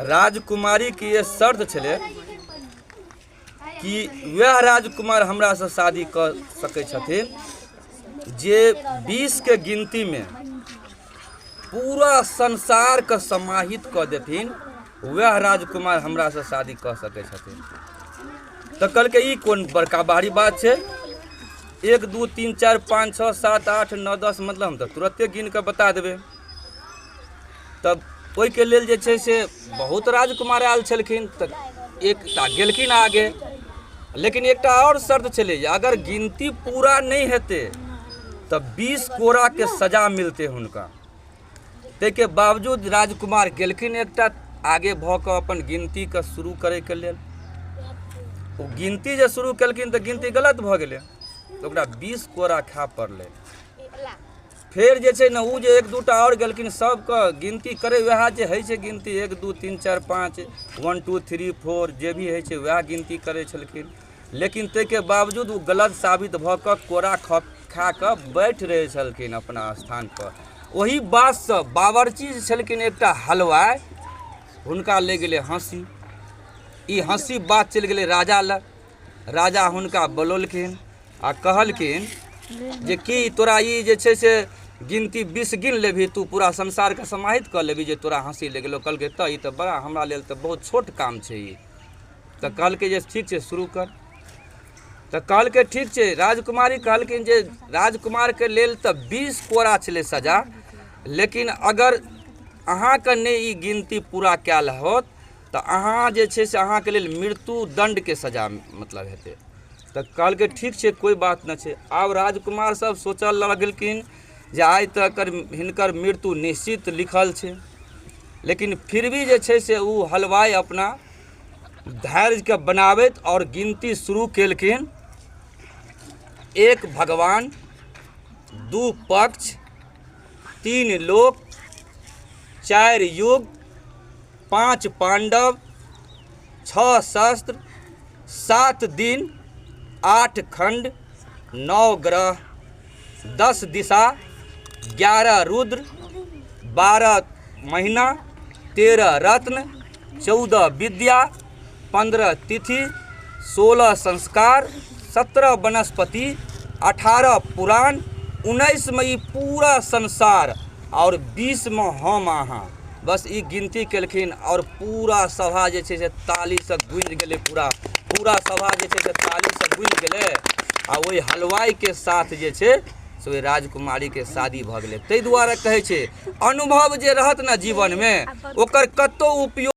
राजकुमारी की ये शर्त छले कि वह राजकुमार हमरा से शादी कर सकै छथिन जे 20 के गिनती में पूरा संसार के समाहित कर देथिन। वह राजकुमार हमरा से शादी कर सकै छथिन। तो कल के ई कौन बड़का भारी बात है। 1 2 3 4 5 6 7 8 9 10 मतलब हम तो तुरंते गिन के बता देवे। तब ओहि के लेल जे छै से बहुत राजकुमार आयल छलखिन, तो एकटा गेलखिन आगे, लेकिन एकटा और शर्त छलै, अगर गिनती पूरा नहीं हेते तब 20 कोड़ा के सजा मिलते हुनका। ताहिके बावजूद राजकुमार गेलखिन एकटा आगे भ के अपन गिनती के शुरू करे के लेल। वो गिनती जे शुरू केलखिन तो गिनती गलत भ गेलै, तो ओकरा 20 कोड़ा खा पड़लै। फिर जे छै ने उ जे 1 2 टा और गेलखिन, सबके गिनती करे वएह जे है छै गिनती 1 2 3 4 5 1 2 3 4 जे भी है छै वएह गिनती करे छलखिन। लेकिन ताहिके बावजूद वो गलत साबित भ के कोड़ा खा के बैठ रहे छलखिन अपना स्थान पर। वही बात से बावर्ची छलखिन एकटा हलवाई, हुनका ले गेलै हंसी। ई हंसी बात चल गेलै राजा लग। राजा हुनका बोलौलखिन आ कहलखिन जे कि तोरा ई जे छै से गिनती 20 गिन लेभी, तू पूरा संसार के समाहित कर लेभी, जे तोरा हंसी ले गेलो। कहलकै त ई तो बड़ा हमरा लेल तो बहुत छोट काम छै ई। तो कहलकै जे ठीक छै शुरू कर। तो कहलकै ठीक छै। राजकुमारी कहलखिन जे राजकुमार के लेल तो 20 कोड़ा छलै सजा, लेकिन अगर अहाँ के नहीं ई गिनती पूरा कैल होत तो अहाँ जे छै से अहाँ के लेल मृत्यु दंड के सजा मतलब हेतै। तो कहलकै ठीक छै कोई बात न छै। आब राजकुमार सब सोचल लगलखिन जे आइ तक हिनकर मृत्यु निश्चित लिखल छै, लेकिन फिर भी जे छै से उ हलवाई अपना धैर्य के बनाबैत और गिनती शुरू केलखिन। 1 भगवान, 2 पक्ष, 3 लोक, 4 युग, 5 पांडव, 6 शस्त्र, 7 दिन, 8 खंड, 9 ग्रह, 10 दिशा, 11 रुद्र, 12 महीना, 13 रत्न, 14 विद्या, 15 तिथि, 16 संस्कार, 17 वनस्पति, 18 पुराण, 19 में ई पूरा संसार और 20 में हम अहाँ। बस ई गिनती केलखिन और पूरा सभा जे छै से ताली से गूंज गेलै। पूरा सभा जे छै से ताली से गूंज गेलै आ ओहि हलवाई के साथ जे छै से ओहि राजकुमारी के शादी भ गेलै। ताहि दुआरे कहै छै अनुभव जे रहत न जीवन में ओकर कतौ उपयोग